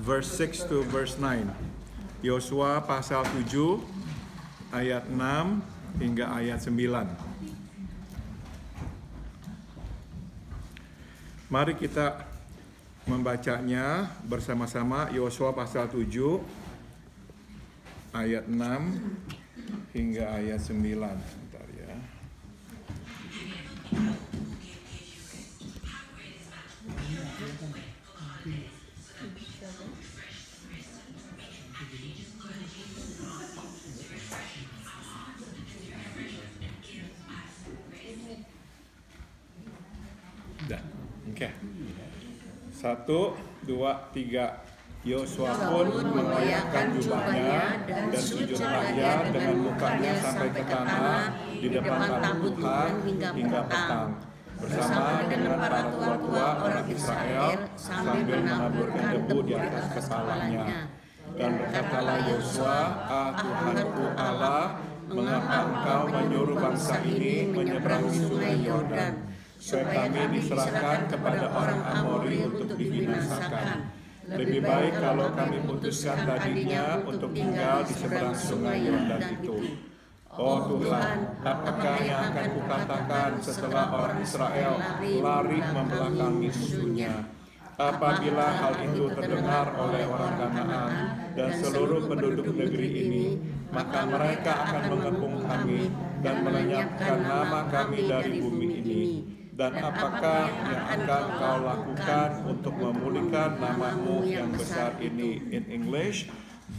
verse 6 to verse 9. Yosua pasal 7 ayat 6 hingga ayat 9. Mari kita membacanya bersama-sama. Yosua pasal 7 ayat 6 hingga ayat 9. Bentar ya. Oke. 1, 2, 3. Yosua pun mengoyakkan jubahnya dan sujud raya dengan mukanya sampai ke tanah di depan tabut Tuhan hingga petang, bersama dengan para tua-tua orang Israel sambil menaburkan debu di atas kepalanya. Dan berkatalah Yosua, Tuhanku Allah, mengapa engkau menyuruh bangsa ini menyeberangi sungai Yordan, supaya kami diserahkan kepada orang Amori untuk dibinasakan? Lebih baik kalau kami putuskan tadinya untuk tinggal di seberang sungai Yordan itu. Oh Tuhan, apakah yang akan kukatakan setelah orang Israel lari membelakangi musuhnya? Apabila hal itu terdengar oleh orang Kanaan dan seluruh penduduk negeri ini, maka mereka akan mengepung kami dan melenyapkan nama kami dari bumi ini. Dan apakah yang akan kau lakukan untuk memulihkan namamu yang besar ini? In English,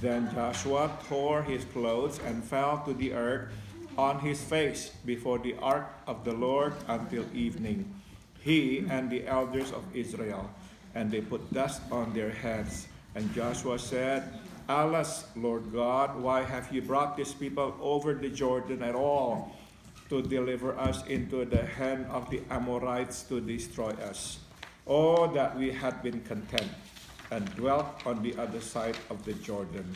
then Joshua tore his clothes and fell to the earth on his face before the ark of the Lord until evening, he and the elders of Israel, and they put dust on their heads. And Joshua said, Alas, Lord God, why have you brought this people over the Jordan at all, to deliver us into the hand of the Amorites to destroy us? Oh, that we had been content and dwelt on the other side of the Jordan.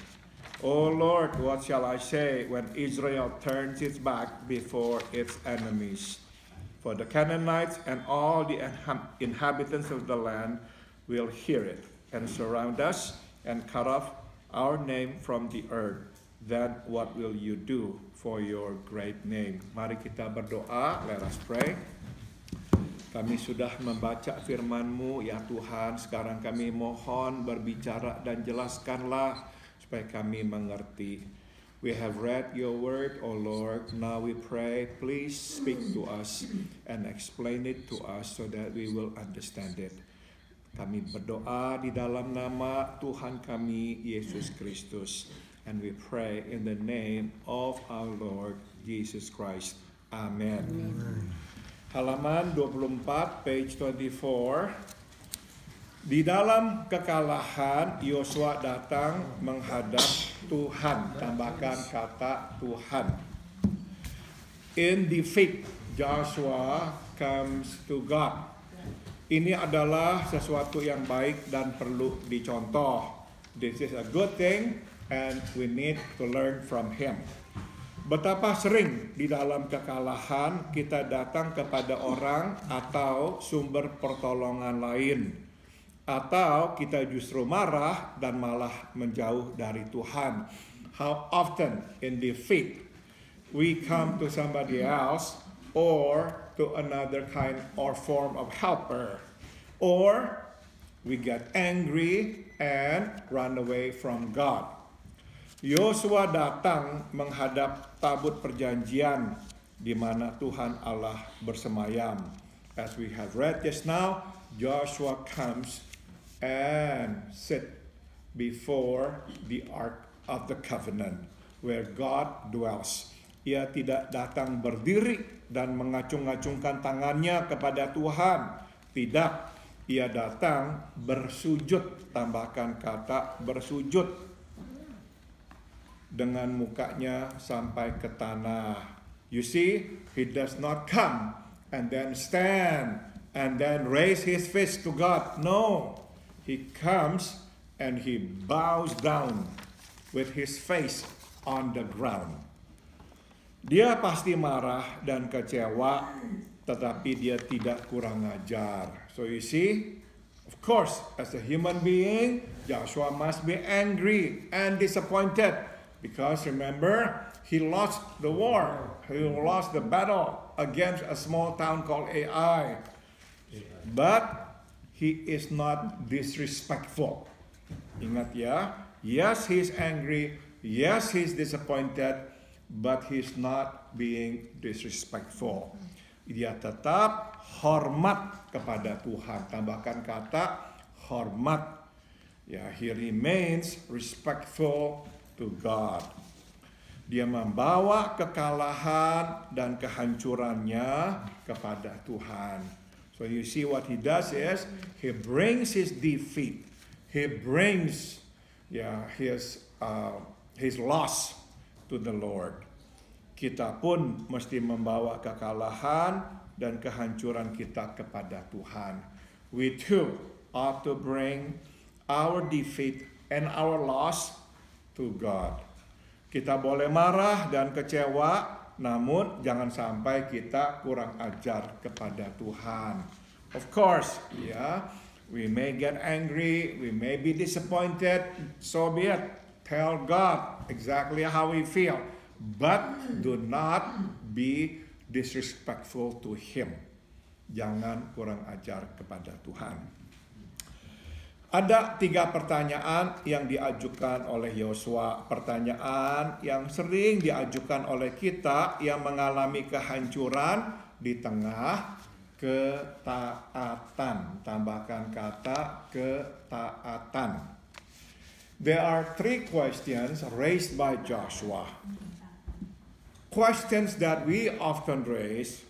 Oh Lord, what shall I say when Israel turns its back before its enemies? For the Canaanites and all the inhabitants of the land will hear it and surround us and cut off our name from the earth. Then what will you do for your great name? Mari kita berdoa. Let us pray. Kami sudah membaca firman-Mu ya Tuhan. Sekarang kami mohon berbicara dan jelaskanlah supaya kami mengerti. We have read your word, O Lord. Now we pray, please speak to us and explain it to us so that we will understand it. Kami berdoa di dalam nama Tuhan kami, Yesus Kristus. And we pray in the name of our Lord Jesus Christ. Amen. Halaman 24, page 24. Di dalam kekalahan, Yosua datang menghadap Tuhan. Tambahkan kata Tuhan. In defeat, Joshua comes to God. Ini adalah sesuatu yang baik dan perlu dicontoh. This is a good thing. And we need to learn from him. Betapa sering di dalam kekalahan kita datang kepada orang atau sumber pertolongan lain. Atau kita justru marah dan malah menjauh dari Tuhan. How often in defeat we come to somebody else or to another kind or form of helper. Or we get angry and run away from God. Yosua datang menghadap tabut perjanjian di mana Tuhan Allah bersemayam. As we have read just now, Joshua comes and sit before the Ark of the Covenant where God dwells. Ia tidak datang berdiri dan mengacung-acungkan tangannya kepada Tuhan. Tidak, ia datang bersujud. Tambahkan kata bersujud. Dengan mukanya sampai ke tanah. You see, he does not come and then stand and then raise his fist to God. No, he comes and he bows down with his face on the ground. Dia pasti marah dan kecewa, tetapi dia tidak kurang ajar. So you see, Of course, as a human being, Joshua must be angry and disappointed because remember, he lost the war. He lost the battle against a small town called Ai. But he is not disrespectful. Ingat ya, yes, he's angry, yes, he's disappointed, but he's not being disrespectful. Dia tetap hormat kepada Tuhan. Tambahkan kata hormat. Ya, he remains respectful to God. Dia membawa kekalahan dan kehancurannya kepada Tuhan. So you see what he does is he brings his defeat. He brings his loss to the Lord. Kita pun mesti membawa kekalahan dan kehancuran kita kepada Tuhan. We too ought to bring our defeat and our loss to God. Kita boleh marah dan kecewa, namun jangan sampai kita kurang ajar kepada Tuhan. Of course, we may get angry, we may be disappointed, so be it. Tell God exactly how we feel, but do not be disrespectful to Him. Jangan kurang ajar kepada Tuhan. Ada 3 pertanyaan yang diajukan oleh Yosua. Pertanyaan yang sering diajukan oleh kita yang mengalami kehancuran di tengah ketaatan. Tambahkan kata ketaatan. There are 3 questions raised by Joshua. Questions that we often raise,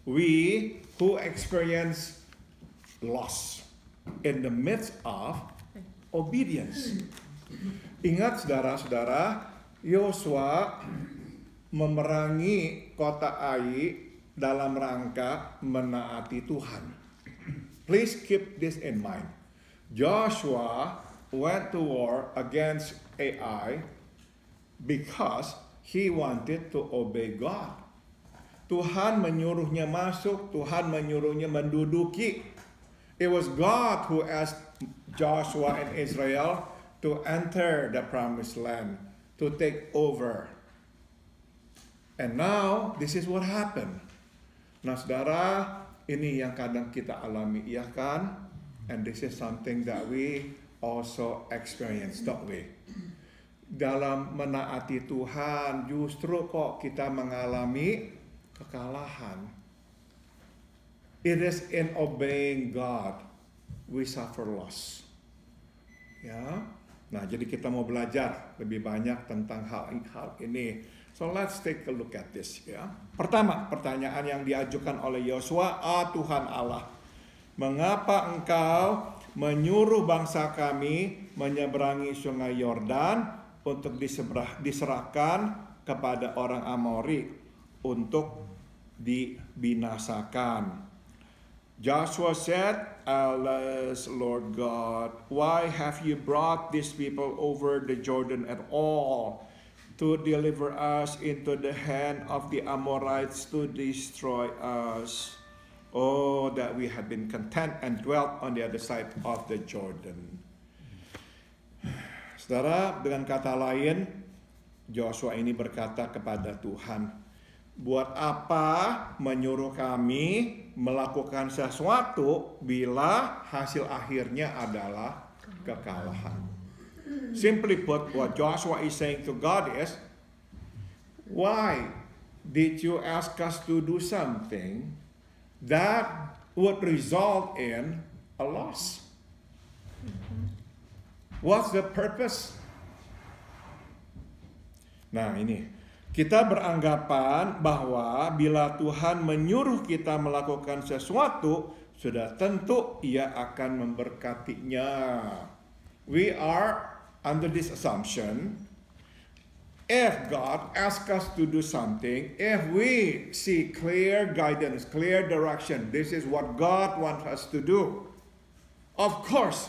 we who experience loss in the midst of obedience. Ingat saudara-saudara, Yosua memerangi kota Ai dalam rangka menaati Tuhan. Please keep this in mind. Joshua went to war against Ai because he wanted to obey God. Tuhan menyuruhnya masuk, Tuhan menyuruhnya menduduki. It was God who asked Joshua and Israel to enter the promised land, to take over. And now, this is what happened. Nah, saudara, ini yang kadang kita alami, iya kan? And this is something that we also experience, don't we? Dalam menaati Tuhan, justru kok kita mengalami kekalahan. It is in obeying God we suffer loss. Ya. Nah, jadi kita mau belajar lebih banyak tentang hal ini. So let's take a look at this ya. Pertama, pertanyaan yang diajukan oleh Yosua, Tuhan Allah, mengapa engkau menyuruh bangsa kami menyeberangi sungai Yordan untuk diserahkan kepada orang Amori untuk dibinasakan? Joshua said, Alas, Lord God, why have you brought these people over the Jordan at all to deliver us into the hand of the Amorites to destroy us? Oh, that we had been content and dwelt on the other side of the Jordan. Saudara, dengan kata lain, Joshua ini berkata kepada Tuhan, buat apa menyuruh kami melakukan sesuatu bila hasil akhirnya adalah kekalahan? Simply put, what Joshua is saying to God is, why did you ask us to do something that would result in a loss? What's the purpose? Nah, ini kita beranggapan bahwa bila Tuhan menyuruh kita melakukan sesuatu, sudah tentu Ia akan memberkatinya. We are under this assumption, if God asks us to do something, if we see clear guidance, clear direction, this is what God wants us to do, of course,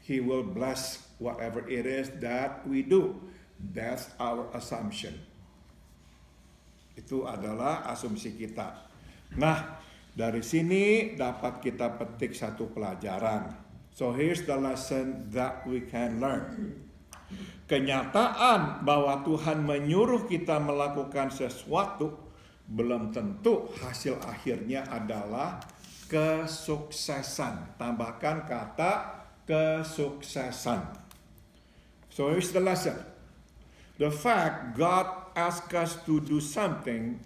He will bless whatever it is that we do. That's our assumption. Itu adalah asumsi kita. Nah, Dari sini dapat kita petik satu pelajaran. So here's the lesson that we can learn. Kenyataan bahwa Tuhan menyuruh kita melakukan sesuatu belum tentu hasil akhirnya adalah kesuksesan. Tambahkan kata kesuksesan. So here's the lesson. The fact God asks us to do something,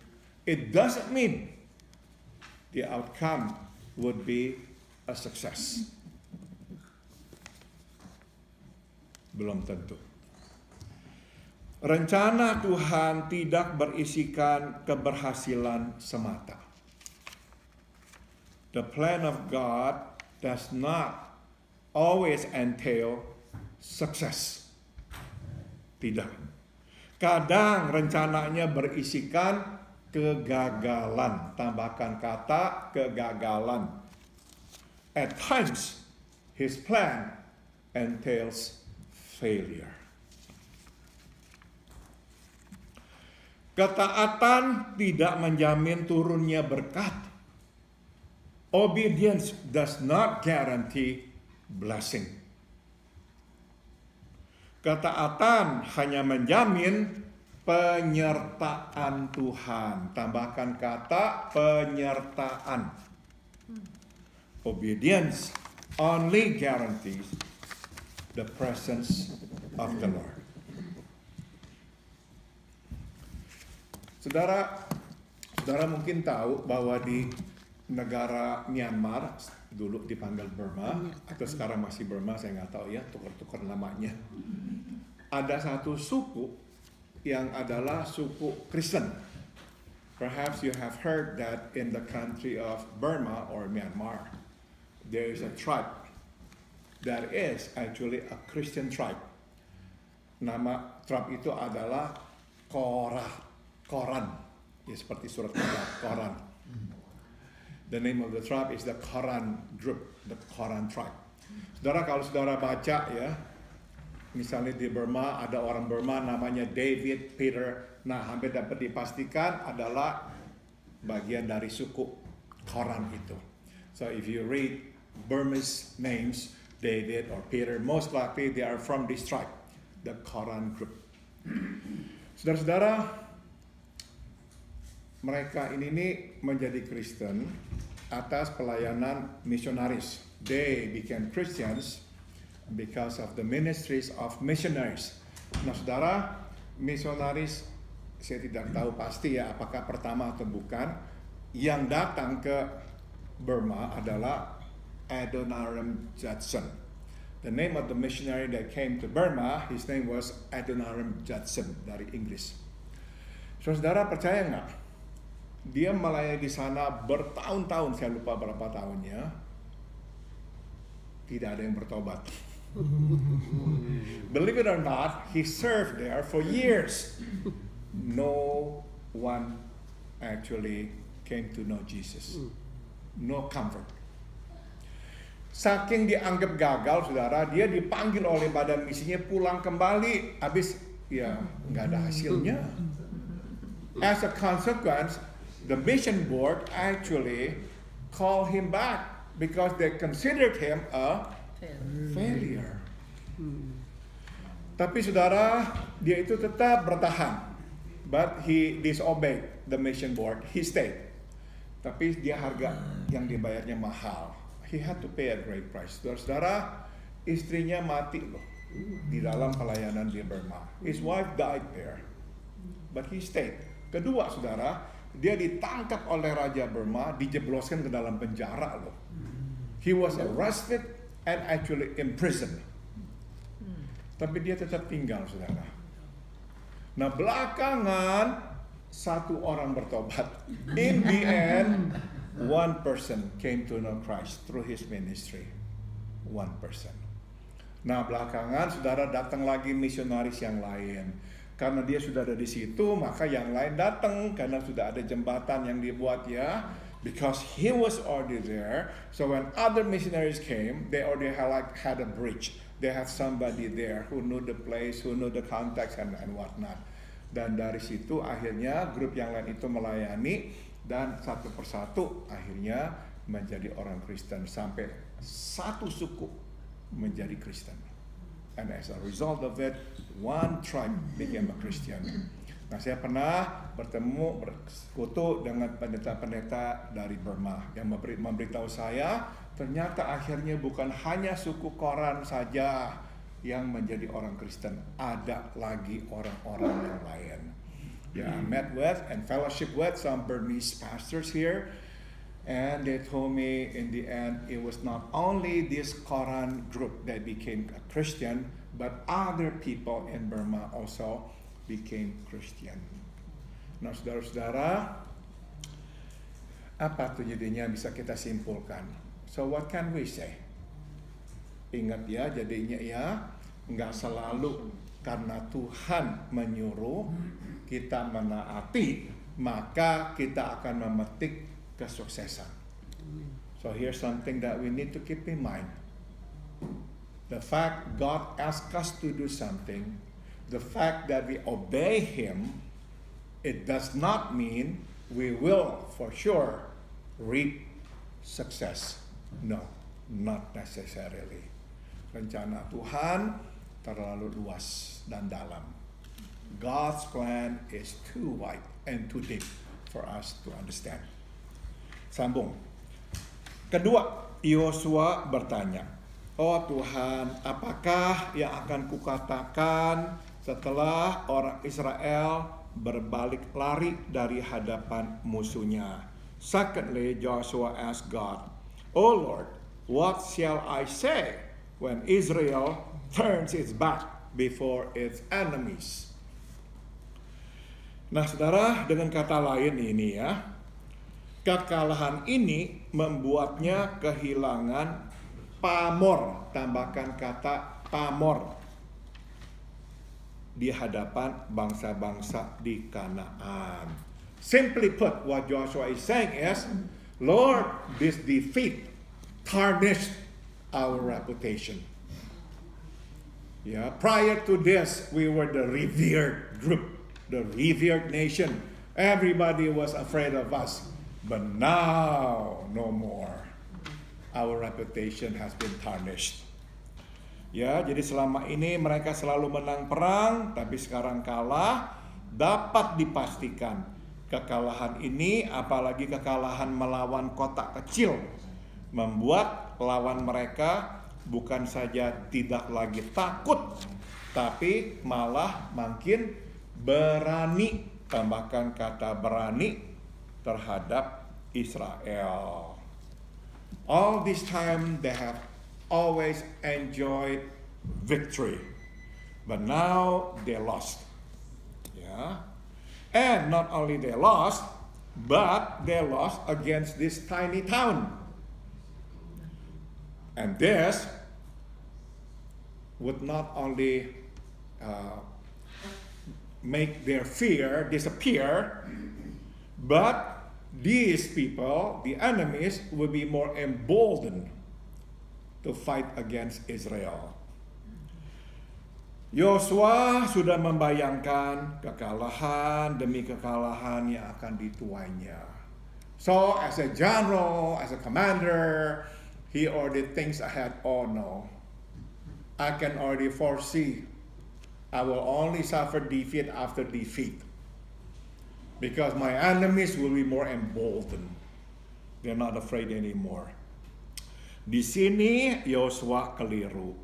it doesn't mean the outcome would be a success. Belum tentu. Rencana Tuhan tidak berisikan keberhasilan semata. The plan of God does not always entail success. Tidak. Kadang rencananya berisikan kegagalan. Tambahkan kata kegagalan. At times, His plan entails failure. Ketaatan tidak menjamin turunnya berkat. Obedience does not guarantee blessing. Ketaatan hanya menjamin penyertaan Tuhan. Tambahkan kata penyertaan. Obedience only guarantees the presence of the Lord. Saudara mungkin tahu bahwa di negara Myanmar, dulu dipanggil Burma, atau sekarang masih Burma, saya nggak tahu ya, tukar-tukar namanya. Ada satu suku yang adalah suku Kristen. Perhaps you have heard that in the country of Burma or Myanmar, there is a tribe that is actually a Christian tribe. Nama tribe itu adalah Koran. Ya, seperti surat Koran. The name of the tribe is the Koran group, the Koran tribe. Saudara, kalau saudara baca ya, misalnya di Burma ada orang Burma namanya David Peter. Nah, hampir dapat dipastikan adalah bagian dari suku Koran itu. So if you read Burmese names, David or Peter, most likely they are from this tribe, the Koran group. Saudara-saudara, mereka ini menjadi Kristen atas pelayanan misionaris. They became Christians because of the ministries of missionaries. Nah, saudara, misionaris, saya tidak tahu pasti ya apakah pertama atau bukan, yang datang ke Burma adalah Adoniram Judson. The name of the missionary that came to Burma, his name was Adoniram Judson dari Inggris. Saudara percaya nggak? Dia melayani di sana bertahun-tahun, saya lupa berapa tahunnya. Tidak ada yang bertobat. Believe it or not, he served there for years. No one actually came to know Jesus. No comfort. Saking dianggap gagal, saudara, dia dipanggil oleh badan misinya pulang kembali. Habis, ya nggak ada hasilnya. As a consequence, the mission board actually called him back because they considered him a failure. Tapi saudara, dia itu tetap bertahan. But he disobeyed the mission board. He stayed. Tapi dia harga yang dibayarnya mahal. He had to pay a great price. Saudara, istrinya mati loh di dalam pelayanan di Burma. His wife died there, but he stayed. Kedua, saudara, dia ditangkap oleh Raja Burma, dijebloskan ke dalam penjara loh. He was arrested and actually imprisoned. Tapi dia tetap tinggal, saudara. Nah, belakangan satu orang bertobat. In the end, one person came to know Christ through his ministry. One person. Nah, belakangan saudara datang lagi misionaris yang lain. Karena dia sudah ada di situ, maka yang lain datang karena sudah ada jembatan yang dibuat ya. Because he was already there, so when other missionaries came, they already had a bridge. They had somebody there who knew the place, who knew the context and whatnot. Dan dari situ akhirnya grup yang lain itu melayani dan satu persatu akhirnya menjadi orang Kristen sampai satu suku menjadi Kristen. And as a result of it, one tribe became a Christian. Nah, saya pernah bersekutu dengan pendeta-pendeta dari Burma yang memberitahu saya, ternyata akhirnya bukan hanya suku Koran saja yang menjadi orang Kristen, ada lagi orang-orang yang lain. Yeah, I met with and fellowship with some Burmese pastors here, and they told me in the end it was not only this Koran group that became a Christian, but other people in Burma also became Christian. Nah, saudara-saudara, apa tuh jadinya bisa kita simpulkan? So what can we say? Ingat ya, jadinya ya, nggak selalu karena Tuhan menyuruh kita menaati, maka kita akan memetik kesuksesan. So here's something that we need to keep in mind. The fact God asks us to do something, the fact that we obey Him, it does not mean we will for sure reap success. No, not necessarily. Rencana Tuhan terlalu luas dan dalam. God's plan is too wide and too deep for us to understand. Sambung. Kedua, Yosua bertanya, "Oh Tuhan, apakah yang akan kukatakan setelah orang Israel berbalik lari dari hadapan musuhnya?" Secondly, Joshua asked God, "Oh Lord, what shall I say when Israel turns its back before its enemies?" Nah, saudara, dengan kata lain ini ya, kekalahan ini membuatnya kehilangan pamor, tambahkan kata pamor, di hadapan bangsa-bangsa di Kanaan. Simply put, what Joshua is saying is, Lord, this defeat tarnished our reputation. Yeah, prior to this, we were the revered group, the revered nation. Everybody was afraid of us. But now, no more. Our reputation has been tarnished. Ya, jadi selama ini mereka selalu menang perang, tapi sekarang kalah. Dapat dipastikan kekalahan ini, apalagi kekalahan melawan kota kecil, membuat lawan mereka bukan saja tidak lagi takut, tapi malah makin berani, tambahkan kata berani, terhadap Israel. All this time they have always enjoyed victory, but now they lost. Yeah. And not only they lost, but they lost against this tiny town. And this would not only make their fear disappear, but these people, the enemies, will be more emboldened to fight against Israel. Yosua sudah membayangkan kekalahan demi kekalahan yang akan dituainya. So as a general, as a commander, he already thinks ahead. Oh no, I can already foresee I will only suffer defeat after defeat, because my enemies will be more emboldened. They're not afraid anymore. Di sini Yosua keliru.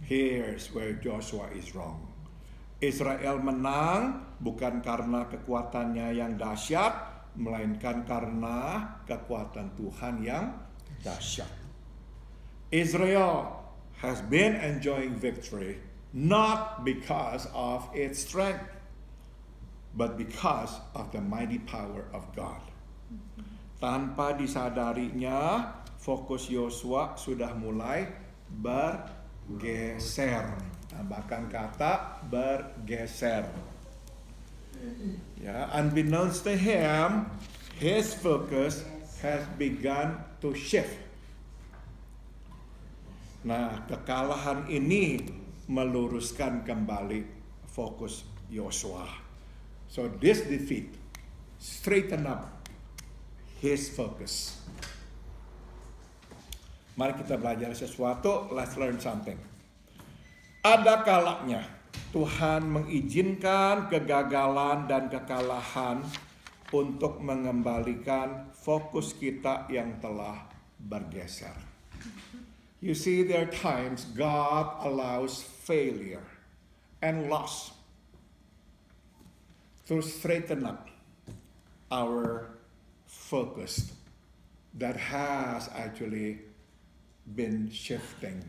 Here's where Joshua is wrong. Israel menang bukan karena kekuatannya yang dahsyat, melainkan karena kekuatan Tuhan yang dahsyat. Israel has been enjoying victory not because of its strength, but because of the mighty power of God. Tanpa disadarinya, fokus Yosua sudah mulai bergeser. Tambahkan kata bergeser. Ya, unbeknownst to him, his focus has begun to shift. Nah, kekalahan ini meluruskan kembali fokus Yosua. So this defeat straighten up his focus. Mari kita belajar sesuatu, let's learn something. Ada kalanya Tuhan mengizinkan kegagalan dan kekalahan untuk mengembalikan fokus kita yang telah bergeser. You see, there are times God allows failure and loss to straighten up our focus that has actually been shifting.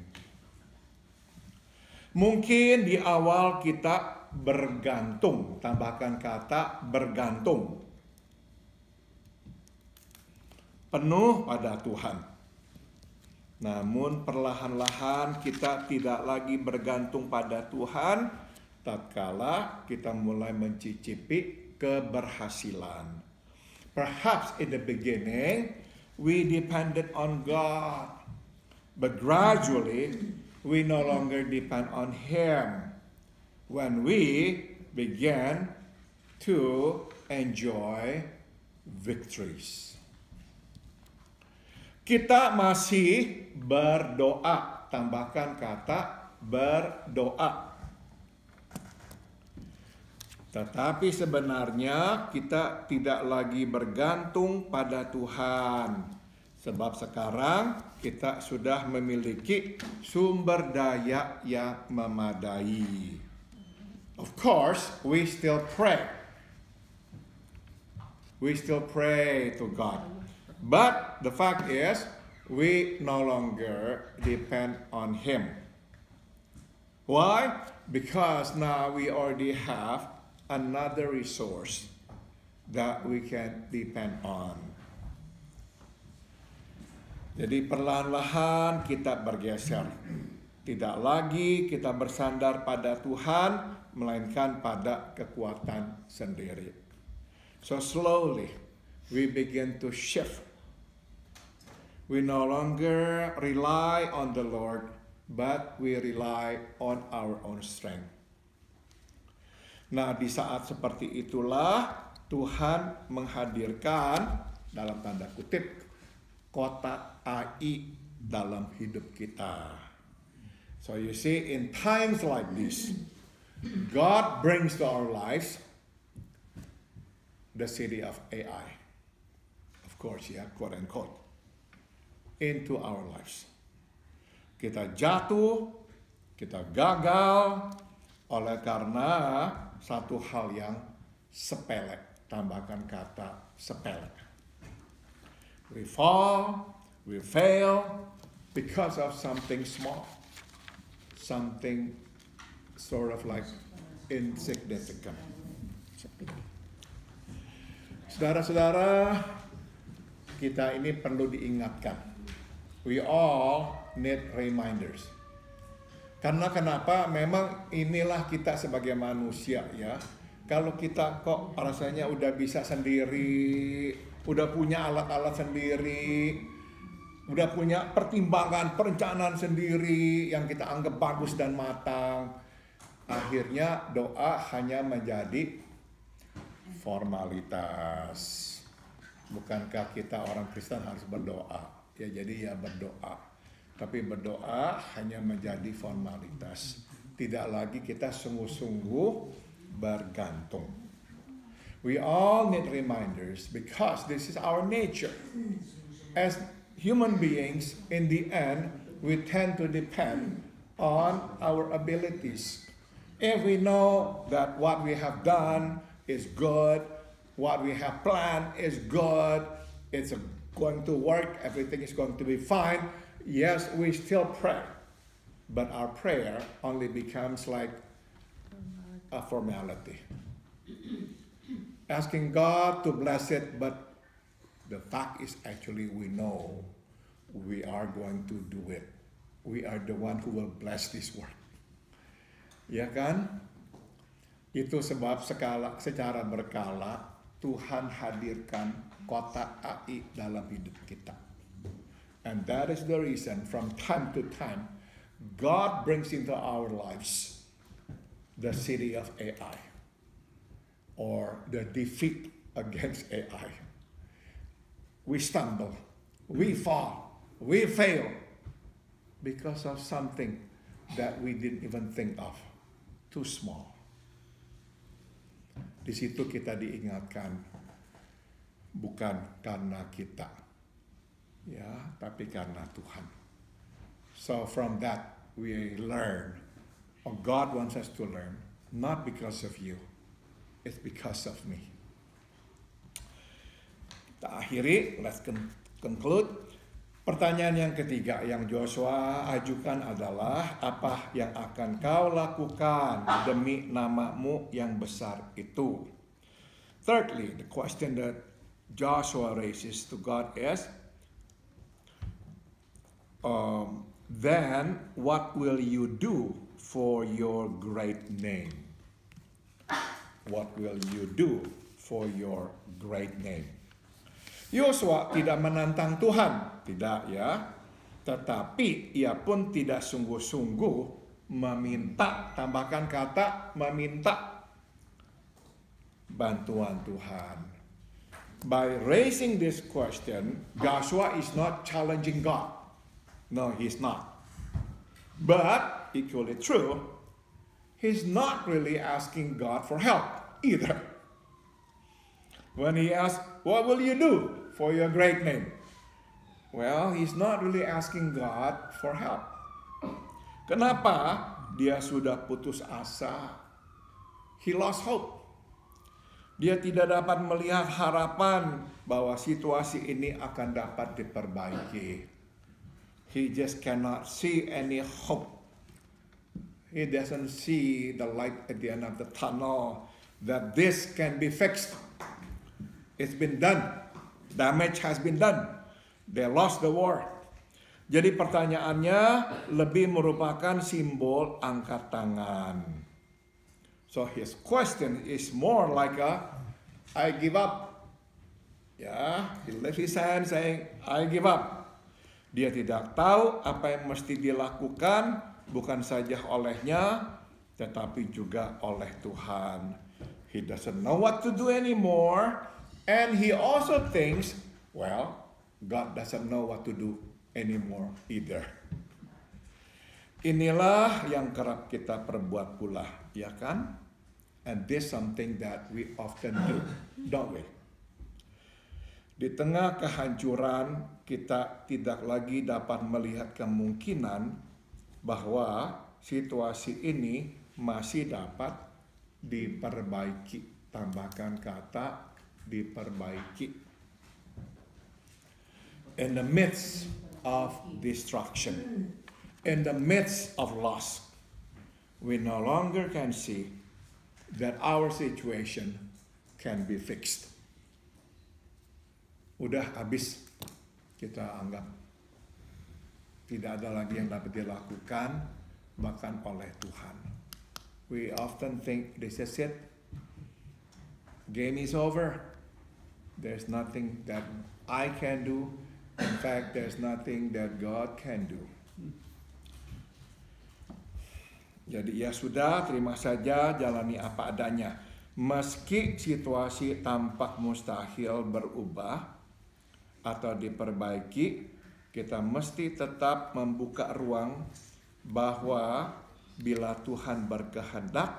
Mungkin di awal kita bergantung, tambahkan kata bergantung, penuh pada Tuhan. Namun perlahan-lahan kita tidak lagi bergantung pada Tuhan tatkala kita mulai mencicipi keberhasilan. Perhaps in the beginning we depended on God, but gradually we no longer depend on Him when we began to enjoy victories. Kita masih berdoa, tambahkan kata berdoa. Tetapi sebenarnya kita tidak lagi bergantung pada Tuhan. Sebab sekarang kita sudah memiliki sumber daya yang memadai. Of course, we still pray. We still pray to God. But the fact is, we no longer depend on Him. Why? Because now we already have another resource that we can depend on. Jadi perlahan-lahan kita bergeser. Tidak lagi kita bersandar pada Tuhan, melainkan pada kekuatan sendiri. So slowly, we begin to shift. We no longer rely on the Lord, but we rely on our own strength. Nah, di saat seperti itulah Tuhan menghadirkan, dalam tanda kutip, kotak AI dalam hidup kita. So you see, in times like this, God brings to our lives the city of AI. Of course, yeah, quote unquote. Into our lives. Kita jatuh, kita gagal oleh karena satu hal yang sepele, tambahkan kata sepele. We fall, we fail because of something small, something sort of like insignificant. Saudara-saudara, kita ini perlu diingatkan. We all need reminders. Karena kenapa? Memang inilah kita sebagai manusia ya. Kalau kita kok rasanya udah bisa sendiri, udah punya alat-alat sendiri, udah punya pertimbangan, perencanaan sendiri yang kita anggap bagus dan matang, akhirnya doa hanya menjadi formalitas. Bukankah kita orang Kristen harus berdoa? Ya jadi ya berdoa. Tapi berdoa hanya menjadi formalitas. Tidak lagi kita sungguh-sungguh bergantung. We all need reminders because this is our nature. As human beings, in the end, we tend to depend on our abilities. If we know that what we have done is good, what we have planned is good, it's going to work, everything is going to be fine, yes, we still pray. But our prayer only becomes like a formality. Asking God to bless it, but the fact is actually we know we are going to do it. We are the one who will bless this work. Ya kan? Itu sebab secara berkala Tuhan hadirkan kotak AI dalam hidup kita. And that is the reason from time to time God brings into our lives the city of AI or the defeat against AI. We stumble, we fall, we fail because of something that we didn't even think of, too small. Di situ kita diingatkan, bukan karena kita, ya, tapi karena Tuhan. So from that we learn, or God wants us to learn, not because of you, it's because of me. Kita akhiri, let's conclude. Pertanyaan yang ketiga yang Joshua ajukan adalah, apa yang akan kau lakukan demi namamu yang besar itu? Thirdly, the question that Joshua raises to God is, then what will you do for your great name? What will you do for your great name? Yosua tidak menantang Tuhan, tidak ya. Tetapi ia pun tidak sungguh-sungguh meminta, tambahkan kata meminta bantuan Tuhan. By raising this question, Joshua is not challenging God. No, he's not. But, equally true, he's not really asking God for help either. When he asks, what will you do for your great name? Well, he's not really asking God for help. Kenapa? Dia sudah putus asa. He lost hope. Dia tidak dapat melihat harapan bahwa situasi ini akan dapat diperbaiki. He just cannot see any hope. He doesn't see the light at the end of the tunnel that this can be fixed. It's been done. Damage has been done. They lost the war. Jadi pertanyaannya lebih merupakan simbol angkat tangan. So his question is more like I give up. Ya, he lifts his hand saying, I give up. Dia tidak tahu apa yang mesti dilakukan, bukan saja olehnya, tetapi juga oleh Tuhan. He doesn't know what to do anymore, and he also thinks, well, God doesn't know what to do anymore either. Inilah yang kerap kita perbuat pula, ya kan? And this is something that we often do, don't we? Di tengah kehancuran, kita tidak lagi dapat melihat kemungkinan bahwa situasi ini masih dapat diperbaiki. Tambahkan kata diperbaiki. In the midst of destruction, in the midst of loss, we no longer can see that our situation can be fixed. Udah habis, kita anggap tidak ada lagi yang dapat dilakukan bahkan oleh Tuhan. We often think this is it. Game is over. There's nothing that I can do. In fact, there's nothing that God can do. Jadi ya sudah, terima saja, jalani apa adanya. Meski situasi tampak mustahil berubah atau diperbaiki, kita mesti tetap membuka ruang bahwa bila Tuhan berkehendak,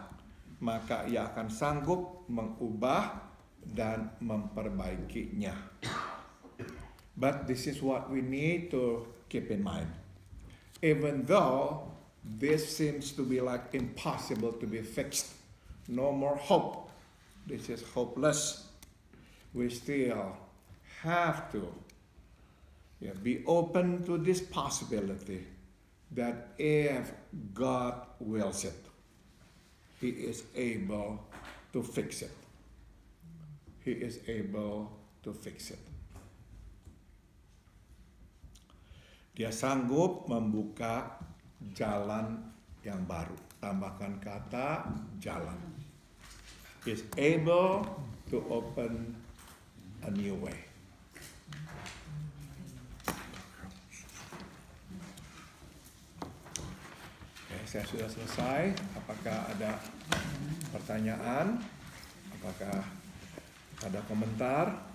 maka Ia akan sanggup mengubah dan memperbaikinya. But this is what we need to keep in mind. Even though this seems to be like impossible to be fixed, no more hope, this is hopeless, we still have to be open to this possibility that if God wills it, He is able to fix it. He is able to fix it. Dia sanggup membuka jalan yang baru. Tambahkan kata jalan. He is able to open a new way. Oke, saya sudah selesai. Apakah ada pertanyaan? Apakah Ada komentar?